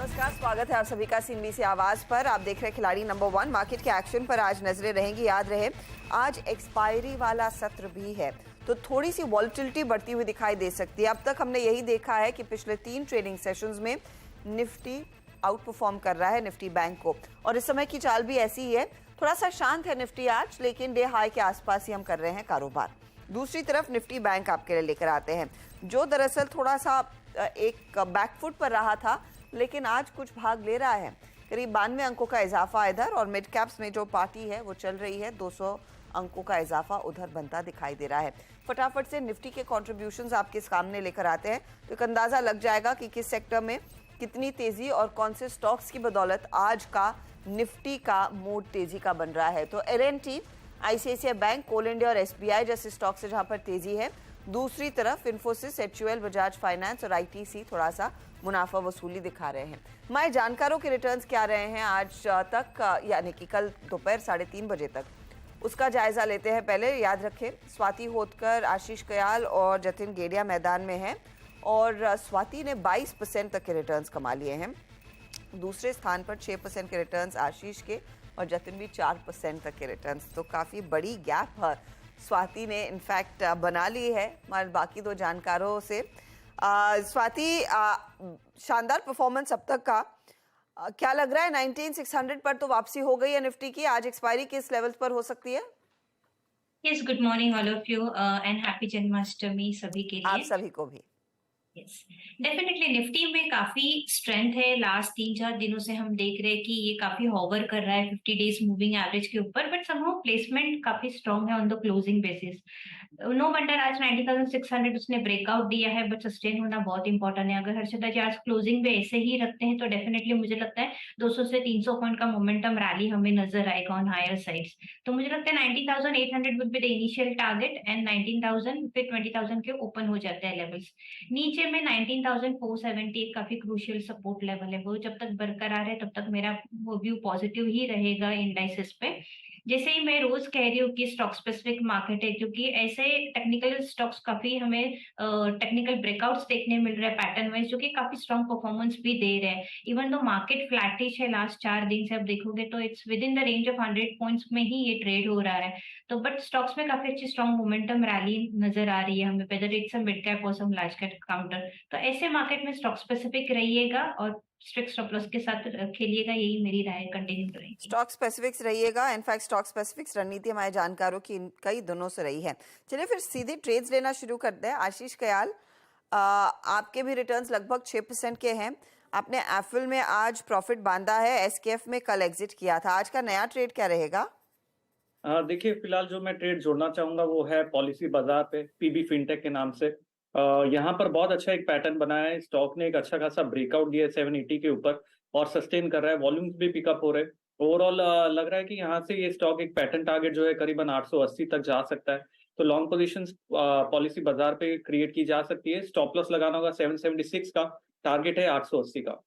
नमस्कार, स्वागत है आप सभी का सीएनबीसी आवाज पर। आप देख रहे हैं खिलाड़ी नंबर 1। मार्केट के एक्शन पर आज नजरें रहेंगी। याद रहे आज एक्सपायरी वाला सत्र भी है, तो थोड़ी सी वॉलेटिलिटी बढ़ती हुई दिखाई दे सकती है। अब तक हमने यही देखा है कि पिछले 3 ट्रेडिंग सेशंस में निफ्टी आउट परफॉर्म कर रहा है निफ्टी बैंक को, और इस समय की चाल भी ऐसी ही है। थोड़ा सा शांत है निफ्टी आज, लेकिन डे हाई के आसपास ही हम कर रहे हैं कारोबार। दूसरी तरफ निफ्टी बैंक आपके लिए लेकर आते हैं, जो दरअसल थोड़ा सा एक बैकफुट पर रहा था, लेकिन आज कुछ भाग ले रहा है। करीब 92 अंकों का इजाफा इधर, और मिड कैप्स में जो पार्टी है वो चल रही है, 200 अंकों का इजाफा उधर बनता दिखाई दे रहा है। फटाफट से निफ्टी के कंट्रीब्यूशंस आपके सामने लेकर आते हैं, तो एक अंदाजा लग जाएगा कि किस सेक्टर में कितनी तेजी और कौन से स्टॉक्स की बदौलत आज का निफ्टी का मूड तेजी का बन रहा है। तो L&T, ICICI बैंक, कोल इंडिया और SBI जैसे स्टॉक्स है जहां पर तेजी है। दूसरी तरफ इन्फोसिस, HUL, बजाज फाइनेंस और ITC थोड़ा सा मुनाफा वसूली दिखा रहे हैं। हमारे जानकारों के रिटर्न्स क्या रहे हैं आज तक, यानी कि कल दोपहर 3:30 बजे तक, उसका जायजा लेते हैं। पहले याद रखें, स्वाति होतकर, आशीष कयाल और जतिन गेडिया मैदान में हैं, और स्वाति ने 22% तक के रिटर्न्स कमा लिए हैं। दूसरे स्थान पर 6% के रिटर्न्स आशीष के, और जतिन भी 4% तक के रिटर्न्स। तो काफ़ी बड़ी गैप स्वाति ने इनफैक्ट बना ली है हमारे बाकी 2 जानकारों से। स्वाति, शानदार परफॉर्मेंस अब तक का। क्या लग रहा है 19,600 पर तो वापसी हो गई है निफ्टी की, आज एक्सपायरी किस लेवल पर हो सकती है? Yes, good morning all of you and happy Janmashtami सभी के आप लिए। सभी को भी। यस, डेफिनेटली निफ्टी में काफी स्ट्रेंथ है। लास्ट 3-4 दिनों से हम देख रहे हैं कि ये काफी होवर कर रहा है 50 डेज मूविंग एवरेज के ऊपर, बट समहाउ प्लेसमेंट काफी स्ट्रांग है on the closing basis. No wonder आज 90,600 उसने ब्रेकआउट दिया है, बट सस्टेन होना बहुत इंपॉर्टेंट है। अगर हर्षदा जी आज क्लोजिंग भी ऐसे ही रखते हैं तो डेफिनेटली मुझे लगता है 200 से 300 पॉइंट का मोमेंटम रैली हमें नजर आएगा ऑन हायर साइड्स। तो मुझे लगता है 90,800 would be the initial target, and 19,000 फिर 20,000 के ओपन हो जाते हैं लेवल्स। नीचे में 19,470 एक काफी क्रूशियल सपोर्ट लेवल है, वो जब तक बरकरार है तब तक मेरा वो व्यू पॉजिटिव ही रहेगा इंडाइसेस पे। जैसे ही मैं रोज कह रही हूँ कि स्टॉक स्पेसिफिक मार्केट है, क्योंकि ऐसे टेक्निकल स्टॉक्स काफी हमें टेक्निकल ब्रेकआउट्स देखने मिल रहे हैं पैटर्न वाइज, जो कि काफी स्ट्रॉन्ग परफॉर्मेंस भी दे रहे हैं। इवन दो मार्केट फ्लैटिश है लास्ट 4 दिन से, आप देखोगे तो it's with in the range of 100 points में ही ये ट्रेड हो रहा है। तो बट स्टॉक्स में काफी अच्छी स्ट्रॉन्ग मोमेंटम रैली नजर आ रही है हमें, whether it's a mid cap और सम लार्ज कैप काउंटर। तो ऐसे मार्केट में स्टॉक स्पेसिफिक रहिएगा और स्ट्रिक्ट स्टॉप लॉस के साथ खेलिएगा, यही मेरी राय कंटिन्यू रहेगी। स्टॉक स्पेसिफिक्स रहिएगा। इनफैक्ट स्टॉक स्पेसिफिक्स रणनीति हमारे जानकारों की कई दिनों से रही है। चलिए फिर सीधे ट्रेड्स लेना शुरू करते हैं। आशीष कयाल, आपके भी रिटर्न्स लगभग 6% के हैं। आपने एफिल में आज प्रॉफिट बांधा है, एसकेएफ में कल एग्जिट किया था। आज का नया ट्रेड क्या रहेगा? देखिए, फिलहाल जो मैं ट्रेड जोड़ना चाहूंगा वो है पॉलिसी बाजार पे, पीबी फिनटेक के नाम से। यहाँ पर बहुत अच्छा एक पैटर्न बना है। स्टॉक ने एक अच्छा खासा ब्रेकआउट दिया है 780 के ऊपर और सस्टेन कर रहा है। वॉल्यूम्स भी पिकअप हो रहे हैं। ओवरऑल लग रहा है कि यहाँ से ये स्टॉक एक पैटर्न टारगेट जो है करीबन 880 तक जा सकता है। तो लॉन्ग पोजीशंस पॉलिसी बाजार पे क्रिएट की जा सकती है। स्टॉप लॉस लगाना होगा 776 का, टारगेट है 880 का।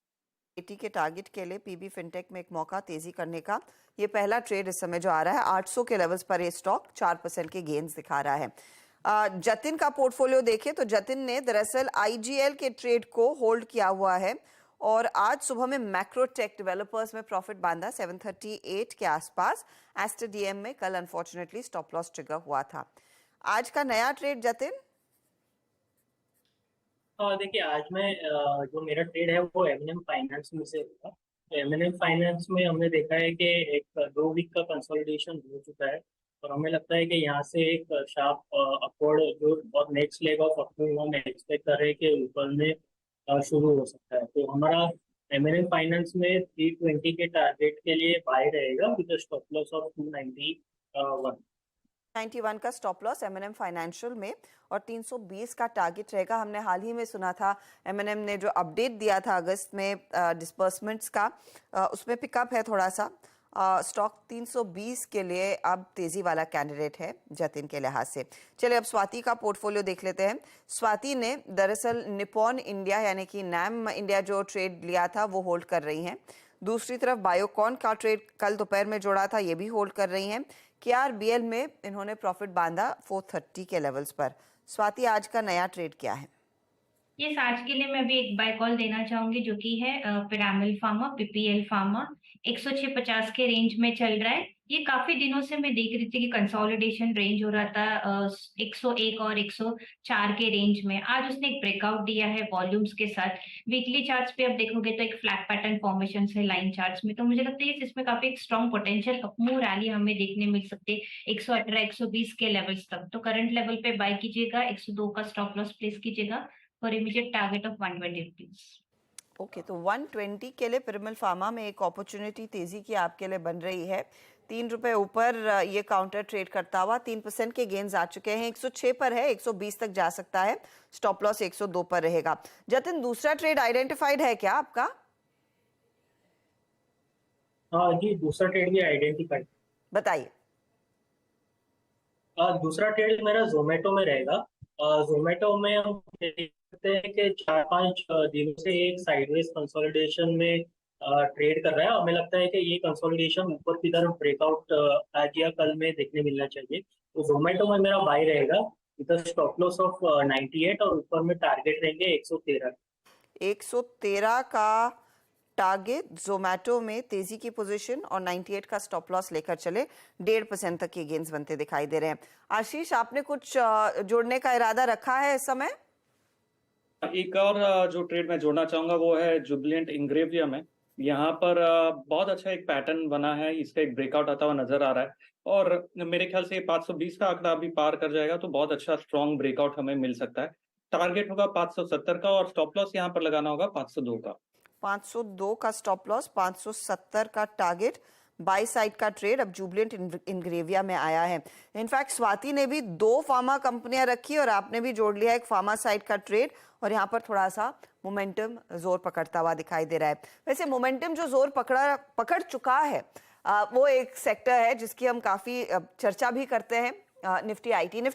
80 के टारगेट के लिए पीबी फिनटेक में एक मौका तेजी करने का। ये पहला ट्रेड इस समय जो आ रहा है 800 के लेवल्स पर। ये स्टॉक 4% के गेन्स दिखा रहा है। जतिन का पोर्टफोलियो देखें तो जतिन ने दरअसल आईजीएल के ट्रेड को होल्ड किया हुआ है, और आज सुबह में मैक्रोटेक डेवलपर्स में प्रॉफिट बांधा 738 के आसपास। एस्टर डीएम में कल अनफॉर्चुनेटली स्टॉप लॉस ट्रिगर हुआ था। आज का नया ट्रेड जतिन? देखिए, आज मैं जो मेरा ट्रेड है वो एमएनएम फाइनेंस में से था। तो एमएनएम फाइनेंस में हमने देखा है कि एक 2 वीक का कंसोलिडेशन हो चुका है, और हमें लगता है कि यहाँ से एक शार्प अपवर्ड जो और नेक्स्ट लेग ऑफ अपमूव हम एक्सपेक्ट कर रहे हैं कि ऊपर में शुरू हो सकता है। तो हमारा एमएनएम फाइनेंस में 320 के टारगेट के लिए बाय रहेगा विद स्टॉप लॉस ऑफ 291। 91 का स्टॉप लॉस एमएनएम फाइनेंशियल में, और 320 का टारगेट रहेगा। हमने हाल ही में सुना था एमएनएम ने जो अपडेट दिया था अगस्त में डिस्बर्समेंट्स का, उसमें पिकअप है थोड़ा सा। स्टॉक 320 के लिए अब तेजी वाला कैंडिडेट है जतिन के लिहाज से। चलिए अब स्वाति का पोर्टफोलियो देख लेते हैं। स्वाति ने दरअसल निपॉन इंडिया यानी कि नैम इंडिया जो ट्रेड लिया था वो होल्ड कर रही हैं। दूसरी तरफ बायोकॉन का ट्रेड कल दोपहर में जोड़ा था, ये भी होल्ड कर रही हैं। केआरबीएल में इन्होंने प्रॉफिट बांधा 430 के लेवल्स पर। स्वाति, आज का नया ट्रेड क्या है? यस, आज के लिए मैं भी एक बाय कॉल देना चाहूंगी जो कि है पिरामिल फार्मा, पीपीएल फार्मा। 106.50 के रेंज में चल रहा है। ये काफी दिनों से मैं देख रही थी कि कंसोलिडेशन रेंज हो रहा था 101 और 104 के रेंज में। आज उसने एक ब्रेकआउट दिया है वॉल्यूम्स के साथ। वीकली चार्ट्स पे आप देखोगे तो एक फ्लैट पैटर्न फॉर्मेशन है लाइन चार्ट्स में, तो मुझे लगता है इसमें काफी एक स्ट्रॉन्ग पोटेंशियल अपमूव रैली हमें देखने मिल सकती है 118 120 के लेवल्स तक। तो करंट लेवल पे बाय कीजिएगा, 102 का स्टॉप लॉस प्लेस कीजिएगा for immediate target of 120 rupees. Okay, तो 120 के लिए पिरामिल फार्मा में एक अपॉर्चुनिटी तेजी की आपके लिए बन रही है। 3 रुपए ऊपर ये काउंटर ट्रेड करता हुआ 3% के गेन्स आ चुके हैं। 106 पर है, 120 तक जा सकता है। स्टॉप लॉस 102 पर रहेगा। जतिन, दूसरा ट्रेड आइडेंटिफाइड है क्या आपका? हाँ जी, दूसरा ट्रेड भी आइडेंटिफाइड। बताइए। दूसरा ट्रेड मेरा जोमेटो में रहेगा। जोमेटो में हम देख सकते हैं कि 4-5 दिनों से एक साइडवेज कंसोलिडेशन में ट्रेड कर रहा है। हमें लगता है कि ये कंसोलिडेशन ऊपर की तरफ ब्रेकआउट आज या कल में देखने मिलना चाहिए। तो जोमेटो में मेरा बाय रहेगा, इधर स्टॉप लॉस ऑफ 98 और ऊपर में टारगेट रहेंगे 113। 113 का टारगेट जोमेटो में तेजी की पोजीशन और 98 का स्टॉप लॉस लेकर चले। 1.5% तक के गेंस बनते दिखाई दे रहे हैं। आशीष, आपने कुछ जोड़ने का इरादा रखा है इस समय? एक और जो ट्रेड मैं जोड़ना चाहूंगा वो है जुबिलेंट इंग्रेविया में। यहाँ पर बहुत अच्छा एक पैटर्न बना है, इसका एक ब्रेकआउट आता हुआ नजर आ रहा है और मेरे ख्याल से 520 का आंकड़ा अभी पार कर जाएगा तो बहुत अच्छा स्ट्रॉन्ग ब्रेकआउट हमें मिल सकता है। टारगेट होगा 570 का और स्टॉप लॉस यहाँ पर लगाना होगा 502 का। 502 का स्टॉप लॉस, 570 का टारगेट। बाई साइड का ट्रेड अब जुबिलेंट इंग्रेविया में आया है। इनफैक्ट स्वाति ने भी 2 फार्मा कंपनियां रखी और आपने भी जोड़ लिया एक फार्मा साइड का ट्रेड, और यहाँ पर थोड़ा सा मोमेंटम जोर पकड़ता हुआ दिखाई दे रहा है। वैसे मोमेंटम जो जोर पकड़ चुका है वो एक सेक्टर है जिसकी हम काफी चर्चा भी करते हैं, निफ्टी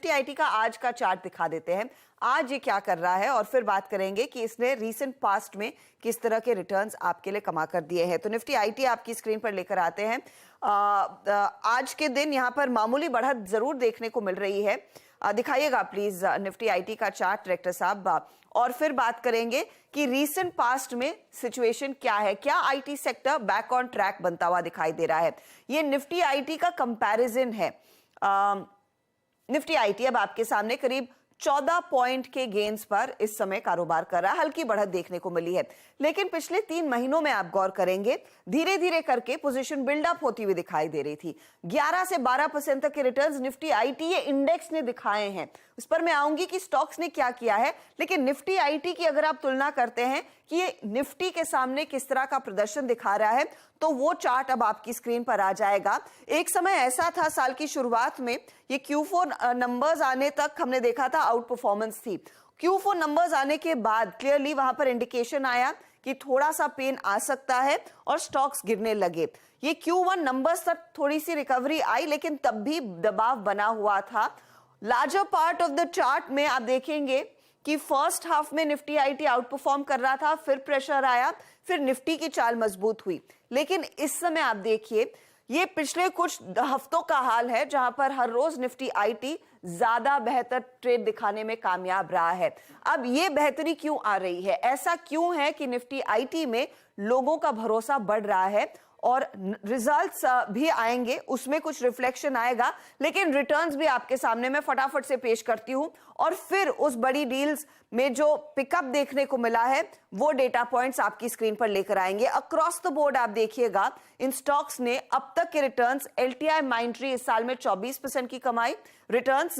आईटी का आज का चार्ट दिखा देते हैं। आज ये क्या कर रहा है और फिर बात करेंगे कि इसने रीसेंट पास्ट में किस तरह के रिटर्न्स आपके लिए कमा कर दिए हैं। तो निफ्टी आईटी आपकी स्क्रीन पर लेकर आते हैं। आज के दिन यहाँ पर मामूली बढ़त जरूर देखने को मिल रही है। दिखाइएगा प्लीज निफ्टी आईटी का चार्ट डायरेक्टर साहब, और फिर बात करेंगे कि रीसेंट पास्ट में सिचुएशन क्या है। क्या IT sector back on track बनता हुआ दिखाई दे रहा है? ये निफ्टी आईटी का कंपैरिजन है। निफ्टी आईटी अब आपके सामने करीब 14 पॉइंट के गेन्स पर इस समय कारोबार कर रहा है। हल्की बढ़त देखने को मिली है, लेकिन पिछले 3 महीनों में आप गौर करेंगे धीरे धीरे करके पोजीशन बिल्डअप होती हुई दिखाई दे रही थी। 11 से 12% तक के रिटर्न्स निफ्टी आईटी इंडेक्स ने दिखाए हैं। उस पर मैं आऊंगी कि स्टॉक्स ने क्या किया है, लेकिन निफ्टी आईटी की अगर आप तुलना करते हैं कि ये निफ्टी के सामने किस तरह का प्रदर्शन दिखा रहा है, तो वो चार्ट अब आपकी स्क्रीन पर आ जाएगा। एक समय ऐसा था साल की शुरुआत में, ये Q4 नंबर्स आने तक हमने देखा था आउट परफॉर्मेंस थी। Q4 नंबर्स आने के बाद क्लियरली वहां पर इंडिकेशन आया कि थोड़ा सा पेन आ सकता है और स्टॉक्स गिरने लगे। ये Q1 नंबर्स तक थोड़ी सी रिकवरी आई, लेकिन तब भी दबाव बना हुआ था। Larger part of the chart में आप देखेंगे कि फर्स्ट हाफ में निफ्टी आईटी आउट परफॉर्म कर रहा था, फिर प्रेशर आया, फिर निफ्टी की चाल मजबूत हुई। लेकिन इस समय आप देखिए ये पिछले कुछ हफ्तों का हाल है जहां पर हर रोज निफ्टी आईटी ज्यादा बेहतर ट्रेड दिखाने में कामयाब रहा है। अब ये बेहतरी क्यों आ रही है? ऐसा क्यों है कि निफ्टी आईटी में लोगों का भरोसा बढ़ रहा है और रिजल्ट्स भी आएंगे, उसमें कुछ रिफ्लेक्शन आएगा, लेकिन रिटर्न्स भी आपके सामने मैं फटाफट से पेश करती हूं और फिर उस बड़ी डील्स में जो पिकअप देखने को मिला है वो डेटा पॉइंट्स आपकी स्क्रीन पर लेकर आएंगे। अक्रॉस द बोर्ड आप देखिएगा इन स्टॉक्स ने अब तक के रिटर्न्स, एलटीआई माइंडट्री इस साल में 24% की कमाई, रिटर्न्स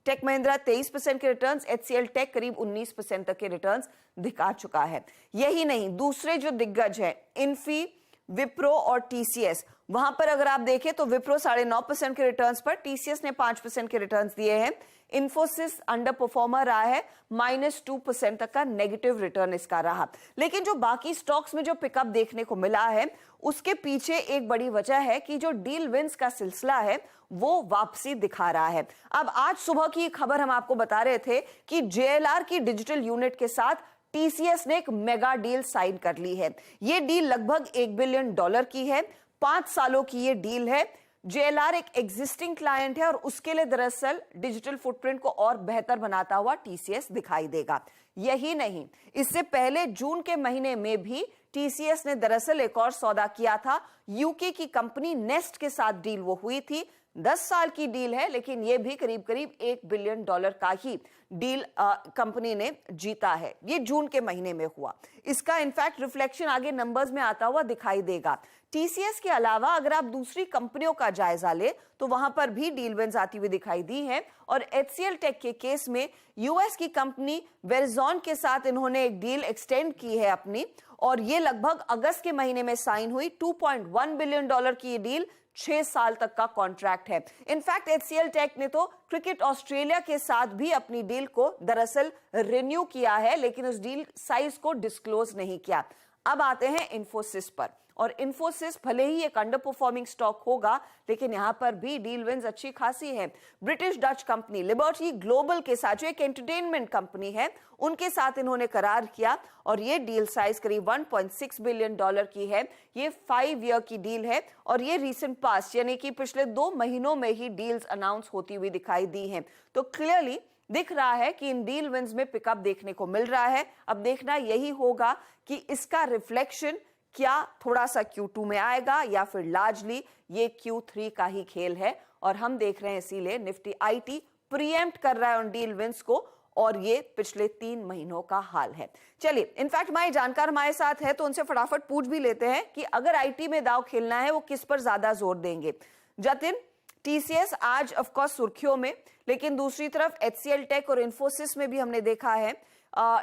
टेक महिंद्रा 23% के रिटर्न्स, एचसीएल टेक करीब 19% तक के रिटर्न्स दिखा चुका है। यही नहीं, दूसरे जो दिग्गज हैं इन्फी, विप्रो और टीसीएस, वहां पर अगर आप देखें तो विप्रो 9.5% के रिटर्न्स पर, टीसीएस ने 5% के रिटर्न्स दिए हैं। इन्फोसिस अंडर परफॉर्मर रहा है, -2% तक का नेगेटिव रिटर्न इसका रहा। लेकिन जो बाकी स्टॉक्स में जो पिकअप देखने को मिला है उसके पीछे एक बड़ी वजह है कि जो डील विंस का सिलसिला है वो वापसी दिखा रहा है। अब आज सुबह की खबर हम आपको बता रहे थे कि जेएलआर की डिजिटल यूनिट के साथ टीसीएस ने एक मेगा डील साइन कर ली है। ये डील लगभग $1 बिलियन की है, 5 सालों की ये डील है। जेएलआर एक एग्जिस्टिंग क्लाइंट है और उसके लिए दरअसल डिजिटल फुटप्रिंट को और बेहतर बनाता हुआ टीसीएस दिखाई देगा। यही नहीं, इससे पहले जून के महीने में भी टीसीएस ने दरअसल एक और सौदा किया था। यूके की कंपनी नेस्ट के साथ डील वो हुई थी। 10 साल की डील है, लेकिन यह भी करीब करीब $1 बिलियन का ही डील कंपनी ने जीता है। ये जून के महीने में हुआ। इसका इनफैक्ट रिफ्लेक्शन आगे नंबर्स में आता हुआ दिखाई देगा। टीसीएस के अलावा अगर आप दूसरी कंपनियों का जायजा ले तो वहां पर भी डील विंस आती हुई दिखाई दी है। और एचसीएल टेक के केस में यूएस की कंपनी वेरिजॉन के साथ इन्होंने एक डील एक्सटेंड की है अपनी, और ये लगभग अगस्त के महीने में साइन हुई। $2.1 बिलियन की ये डील 6 साल तक का कॉन्ट्रैक्ट है। इनफैक्ट एचसीएल टेक ने तो क्रिकेट ऑस्ट्रेलिया के साथ भी अपनी डील को दरअसल रिन्यू किया है, लेकिन उस डील साइज को डिस्क्लोज नहीं किया। अब आते हैं इन्फोसिस पर, और इन्फोसिस भले ही एक अंडर परफॉर्मिंग स्टॉक होगा, लेकिन यहां पर भी डील विंस अच्छी खासी है। British Dutch company liberty global के साथ, जो एक एंटरटेनमेंट कंपनी है, उनके साथ इन्होंने करार किया, और ये डील साइज करीब $1.6 बिलियन की है। ये 5 ईयर की डील है, और ये रीसेंट पास्ट यानी कि पिछले 2 महीनों में ही डील्स अनाउंस होती हुई दिखाई दी हैं। तो क्लियरली दिख रहा है कि इन डील विंस में पिकअप देखने को मिल रहा है। अब देखना यही होगा कि इसका रिफ्लेक्शन क्या थोड़ा सा Q2 में आएगा, या फिर लार्जली ये Q3 का ही खेल है। और हम देख रहे हैं इसीलिए निफ्टी आईटी प्रीएम्प्ट कर रहा है उन डील विंस को, और ये पिछले 3 महीनों का हाल है। चलिए, इनफैक्ट हमारे जानकार हमारे साथ है, तो उनसे फटाफट पूछ भी लेते हैं कि अगर आईटी में दांव खेलना है वो किस पर ज्यादा जोर देंगे। जतिन, टीसीएस आज ऑफ कोर्स सुर्खियों में, लेकिन दूसरी तरफ एचसीएल टेक और इन्फोसिस में भी हमने देखा है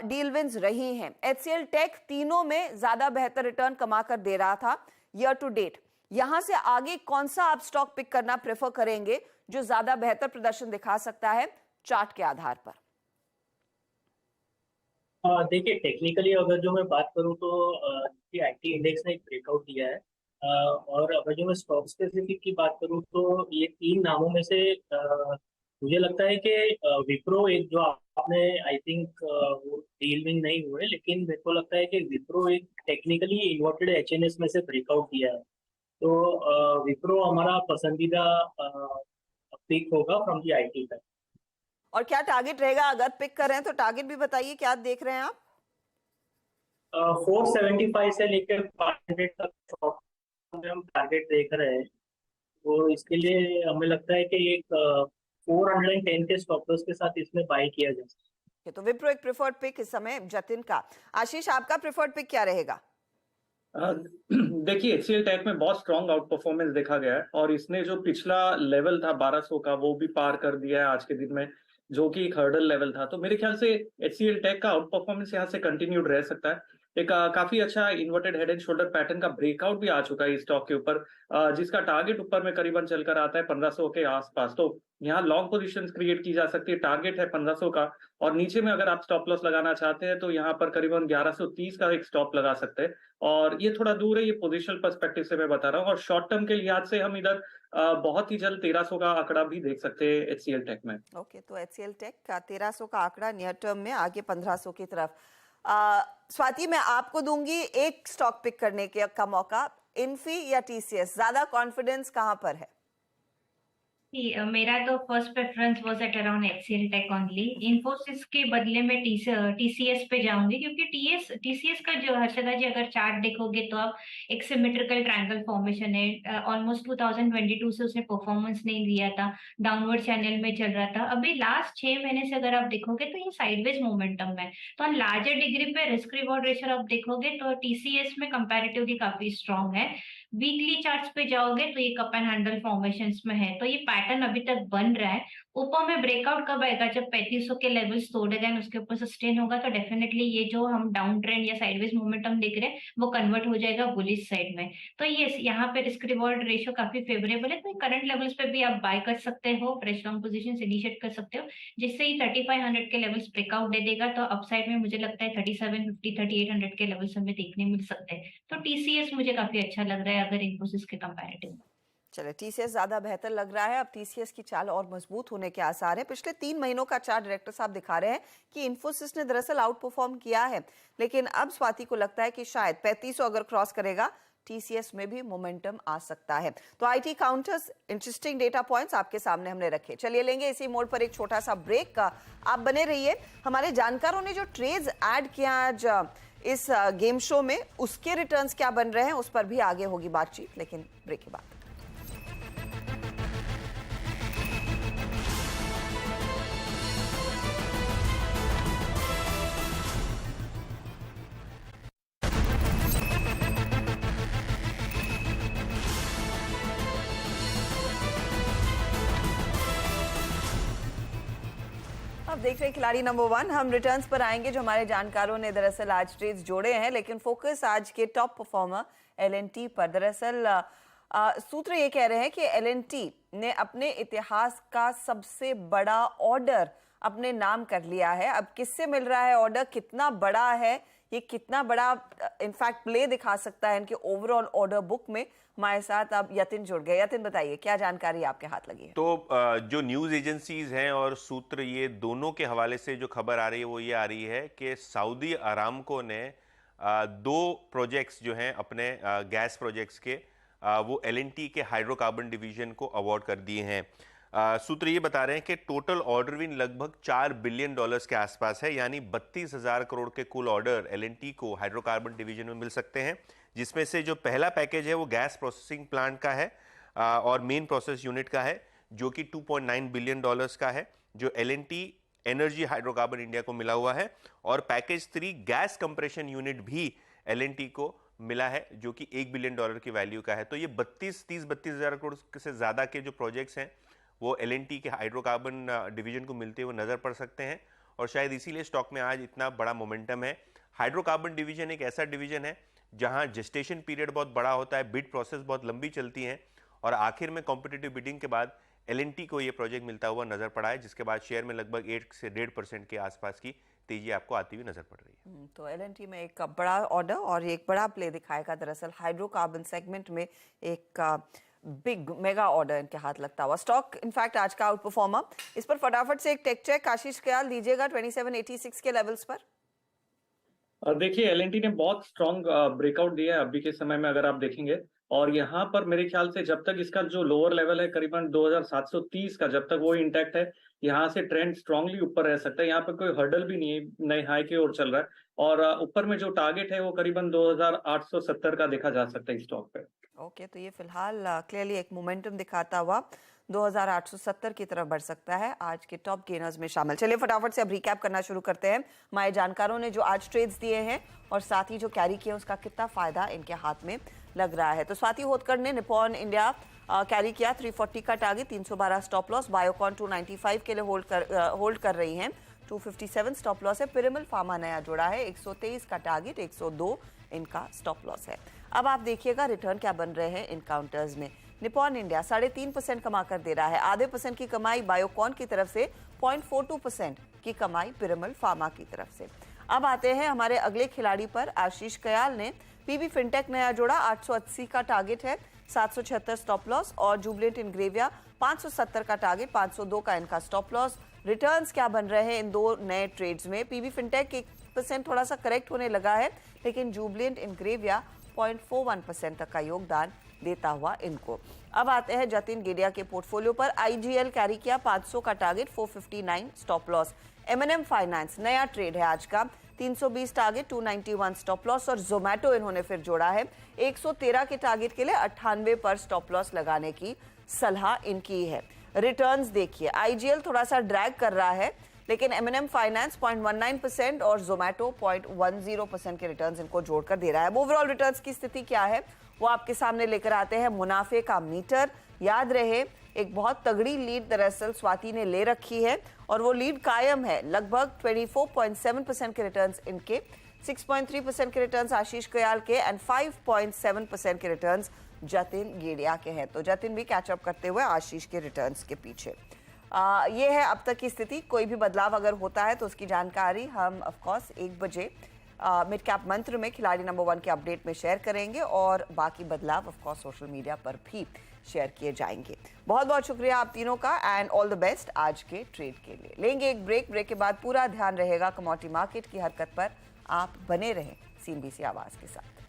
डील विंस रही हैं। एचसीएल टेक तीनों में ज्यादा बेहतर रिटर्न कमा कर दे रहा था ईयर टू डेट। यहां से आगे कौन सा आप स्टॉक पिक करना प्रेफर करेंगे जो ज्यादा बेहतर प्रदर्शन दिखा सकता है चार्ट के आधार पर? देखिए, टेक्निकली अगर जो मैं बात करूं तो आईटी इंडेक्स ने एक ब्रेकआउट दिया है। और अगर जो मैं स्टॉक स्पेसिफिक की बात करूं तो ये 3 नामों में से मुझे लगता है कि विप्रो, एक जो आपने आई थिंक वो डील विन नहीं हुए, लेकिन मेरे को लगता है कि विप्रो एक टेक्निकली इन्वर्टेड एचएनएस में से ब्रेकआउट दिया है। तो विप्रो हमारा पसंदीदा पिक होगा फ्रॉम दी आईटी का। और क्या टारगेट रहेगा अगर पिक कर रहे हैं, तो टारगेट भी बताइए, क्या देख रहे हैं आप? 475 से लेकर 500 तक स्टॉक में हम टारगेट देख रहे हैं। तो इसके लिए हमें लगता है कि एक 410 के स्टॉप लॉस के साथ इसमें बाय किया जा सकता है। तो विप्रो एक प्रेफर्ड पिक इस समय जतिन का। आशीष, आपका प्रेफर्ड पिक क्या रहेगा? देखिए, एचसीएल टेक में बहुत स्ट्रॉन्ग आउट परफॉर्मेंस देखा गया है, और इसने जो पिछला लेवल था 1200 का, वो भी पार कर दिया है आज के दिन में, जो कि एक हर्डल लेवल था। तो मेरे ख्याल से एचसीएल टेक का आउट परफॉर्मेंस यहाँ से कंटिन्यूड रह सकता है। एक काफी अच्छा inverted head and shoulder pattern का ब्रेकआउट भी आ चुका है इस स्टॉक के ऊपर, जिसका टारगेट ऊपर में करीबन चलकर आता है 1500 के आसपास। तो यहाँ लॉन्ग पोजीशंस क्रिएट की जा सकती है। टारगेट है 1500 का, और नीचे में अगर आप स्टॉप लॉस लगाना चाहते हैं तो यहाँ पर करीबन 1130 का एक स्टॉप लगा सकते हैं। और ये थोड़ा दूर है, ये पोजिशनल पर्सपेक्टिव से मैं बता रहा हूँ। और शॉर्ट टर्म के लिहाज से हम इधर बहुत ही जल्द 1300 का आंकड़ा भी देख सकते हैं एचसीएल टेक में। ओके, तो एचसीएल टेक का 1300 का आंकड़ा नियर टर्म में, आगे 1500 की तरफ। स्वाति, मैं आपको दूंगी एक स्टॉक पिक करने का मौका। इन्फी या टीसीएस, ज्यादा कॉन्फिडेंस कहां पर है? मेरा तो first preference was at around HCL tech only. Infosys के बदले में टीसीएस पे जाऊंगी, क्योंकि टीसीएस का जो हर्षदा जी अगर चार्ट देखोगे तो आप एक सिमेट्रिकल ट्रायंगल फॉर्मेशन है। ऑलमोस्ट 2022 से उसने परफॉर्मेंस नहीं दिया था, डाउनवर्ड चैनल में चल रहा था। अभी लास्ट 6 महीने से अगर आप देखोगे तो ये साइडवेज मोमेंटम है। तो ऑन लार्जर डिग्री पे रिस्क रिवॉर्ड रेशियो आप देखोगे तो टीसीएस में कंपैरेटिवली काफी स्ट्रॉन्ग है। वीकली चार्ट्स पे जाओगे तो ये कप एंड हैंडल फॉर्मेशंस में है। तो ये पैटर्न अभी तक बन रहा है। ऊपर में ब्रेकआउट कब आएगा? जब 3500 के लेवल्स तोड़े गए, उसके ऊपर सस्टेन होगा, तो डेफिनेटली ये जो हम डाउन ट्रेंड या साइडवेज मोमेंटम देख रहे हैं वो कन्वर्ट हो जाएगा बुलिश साइड में। तो ये यहाँ पे रिस्क रिवॉर्ड रेशियो काफी फेवरेबल है। तो करंट लेवल्स पे भी आप बाय कर सकते हो, फ्रेश लॉन्ग पोजीशन इनिशिएट कर सकते हो, जिससे ही 3500 के लेवल्स ब्रेकआउट दे देगा। तो अपसाइड में मुझे लगता है 3750 3800 के लेवल्स हमें देखने मिल सकते हैं। तो टीसीएस मुझे काफी अच्छा लग रहा है अगर इन्फोसिस के कंपैरेटिव में। चले, टीसीएस ज्यादा बेहतर लग रहा है। अब टीसीएस की चाल और मजबूत होने के आसार है। पिछले 3 महीनों का चार्ट डायरेक्टर साहब दिखा रहे हैं कि इन्फोसिस ने दरअसल आउट परफॉर्म किया है, लेकिन अब स्वाति को लगता है कि शायद 3500 अगर क्रॉस करेगा TCS में भी मोमेंटम आ सकता है। तो IT counters interesting data points आपके सामने हमने रखे। चलिए लेंगे इसी मोड पर एक छोटा सा ब्रेक का, आप बने रहिए। हमारे जानकारों ने जो ट्रेड्स ऐड किया आज इस गेम शो में, उसके रिटर्न्स क्या बन रहे हैं उस पर भी आगे होगी बातचीत, लेकिन ब्रेक के बाद। अब देख रहे हैं खिलाड़ी नंबर 1। हम रिटर्न्स पर आएंगे जो हमारे जानकारों ने दरअसल आज ट्रेड्स जोड़े हैं, लेकिन फोकस आज के टॉप परफॉर्मर L&T पर। दरअसल सूत्र ये कह रहे हैं कि L&T ने अपने इतिहास का सबसे बड़ा ऑर्डर अपने नाम कर लिया है। अब किससे मिल रहा है ऑर्डर, कितना बड़ा है ये, कितना बड़ा इनफैक्ट प्ले दिखा सकता है इनके ओवरऑल ऑर्डर बुक में। हमारे साथ अब यतिन जुड़ गए। यतिन बताइए क्या जानकारी आपके हाथ लगी है। तो जो न्यूज़ एजेंसीज हैं और सूत्र, ये दोनों के हवाले से जो खबर आ रही है वो ये आ रही है कि सऊदी अरामको ने 2 प्रोजेक्ट्स जो हैं अपने गैस प्रोजेक्ट्स के, वो L&T के हाइड्रोकार्बन डिवीजन को अवार्ड कर दिए हैं। सूत्र ये बता रहे हैं कि टोटल ऑर्डर विन लगभग $4 बिलियन के आसपास है, यानी 32,000 करोड़ के कुल ऑर्डर L&T को हाइड्रोकार्बन डिवीजन में मिल सकते हैं, जिसमें से जो पहला पैकेज है वो गैस प्रोसेसिंग प्लांट का है और मेन प्रोसेस यूनिट का है, जो कि $2.9 बिलियन का है, जो L&T एनर्जी हाइड्रोकार्बन इंडिया को मिला हुआ है। और पैकेज 3 गैस कंप्रेशन यूनिट भी L&T को मिला है, जो कि $1 बिलियन की वैल्यू का है। तो ये 32,000 करोड़ से ज्यादा के जो प्रोजेक्ट्स हैं वो L&T के हाइड्रोकार्बन डिवीजन को मिलते हुए नजर पड़ सकते हैं, और शायद इसीलिए स्टॉक में आज इतना बड़ा मोमेंटम है। हाइड्रोकार्बन डिवीजन एक ऐसा डिवीजन है जहां जेस्टेशन पीरियड बहुत बड़ा होता है, बिड प्रोसेस बहुत लंबी चलती है, और आखिर में कॉम्पिटिटिव बिडिंग के बाद L&T को ये प्रोजेक्ट मिलता हुआ नजर पड़ा है, जिसके बाद शेयर में लगभग 1 से 1.5% के आसपास की तेजी आपको आती हुई नजर पड़ रही है। तो L&T में एक बड़ा ऑर्डर और एक बड़ा प्ले दिखाएगा दरअसल हाइड्रोकार्बन सेगमेंट में, एक बिग मेगा ऑर्डर इनके हाथ लगता हुआ। स्टॉक इनफैक्ट आज का आउट परफॉर्मर। इस पर फटाफट से एक टेक चेक आशीष ख्याल दीजिएगा 2786 के लेवल्स पर। देखिए L&T ने बहुत स्ट्रॉन्ग ब्रेकआउट दिया है अभी के समय में, अगर आप देखेंगे, और यहाँ पर मेरे ख्याल से जब तक इसका जो लोअर लेवल है करीबन 2730 का, जब तक वो इंटैक्ट है, यहाँ से ट्रेंड स्ट्रांगली ऊपर रह सकता है। यहाँ पर कोई हर्डल भी नहीं है, नए हाई की ओर चल रहा है, और ऊपर में जो टारगेट है वो करीबन 2870 का देखा जा सकता है स्टॉक पे। ओके, तो ये फिलहाल क्लियरली एक मोमेंटम दिखाता हुआ 2870 की तरफ बढ़ सकता है, आज के टॉप गेनर्स में शामिल। चलिए फटाफट से अब रिकैप करना शुरू करते हैं। हमारे जानकारों ने जो आज ट्रेड्स दिए हैं और साथ ही जो कैरी किए उसका कितना फायदा इनके हाथ में लग रहा है। तो स्वाति होतकर ने निपॉन इंडिया कैरी किया 340 का टारगेट, 312 स्टॉप लॉस। बायोकॉन 295 के लिए होल्ड कर रही हैं, 257 स्टॉप लॉस है। पिरामल फार्मा नया जोड़ा है, 123 का टारगेट, 102 इनका स्टॉप लॉस है। अब आप देखिएगा रिटर्न क्या बन रहे हैं इन काउंटर्स में। निपॉन इंडिया 3.5% कमा कर दे रहा है, आधे % की कमाई बायोकॉन की तरफ से, 0.42% की कमाई पिरामल फार्मा की तरफ से। अब आते हैं हमारे अगले खिलाड़ी पर। आशीष कयाल ने पीबी फिनटेक नया जोड़ा, 880 का टारगेट है, 776 स्टॉप लॉस। और जुबलेंट इनग्रेविया 570 का टारगेट, 502 का इनका स्टॉप लॉस। रिटर्न्स क्या बन रहे हैं इन दो नए ट्रेड्स में। पीबी फिनटेक 1% थोड़ा सा करेक्ट होने लगा है, लेकिन जुबलेंट इनग्रेविया 0.41% तक का योगदान देता हुआ इनको। अब आते हैं जतिन गेडिया के पोर्टफोलियो पर। IGL कैरी किया 500 का target, 459 stop loss. M&M finance नया ट्रेड है आज का, 320 टारगेट, 291 स्टॉप लॉस। और जोमैटो इन्होंने फिर जोड़ा है, 113 के टारगेट के लिए 98 पर स्टॉप लॉस लगाने की सलाह इनकी है। रिटर्न्स देखिए, IGL थोड़ा सा ड्रैग कर रहा है, लेकिन M&M फाइनेंस 0.19% और जोमैटो 0.10% के रिटर्न्स इनको जोड़कर दे रहा है। ओवरऑल रिटर्न्स की स्थिति क्या है वो आपके सामने लेकर आते हैं। मुनाफे का मीटर, याद रहे एक बहुत तगड़ी लीड दरअसल स्वाति ने ले रखी है और वो लीड कायम है। लगभग 24.7% के रिटर्न्स इनके, 6.3% के रिटर्न्स आशीष कयाल के एंड 5.7% के रिटर्न्स जतिन गेडिया के हैं। तो जतिन भी कैचअप करते हुए आशीष के रिटर्न्स के पीछे। ये है अब तक की स्थिति। कोई भी बदलाव अगर होता है तो उसकी जानकारी हम ऑफ कोर्स 1 बजे मिड कैप मंत्र में खिलाड़ी नंबर 1 के अपडेट में शेयर करेंगे और बाकी बदलाव ऑफ कोर्स सोशल मीडिया पर भी शेयर किए जाएंगे। बहुत बहुत शुक्रिया आप तीनों का एंड ऑल द बेस्ट आज के ट्रेड के लिए। लेंगे एक ब्रेक के बाद पूरा ध्यान रहेगा कमोडिटी मार्केट की हरकत पर। आप बने रहें CNBC आवाज के साथ।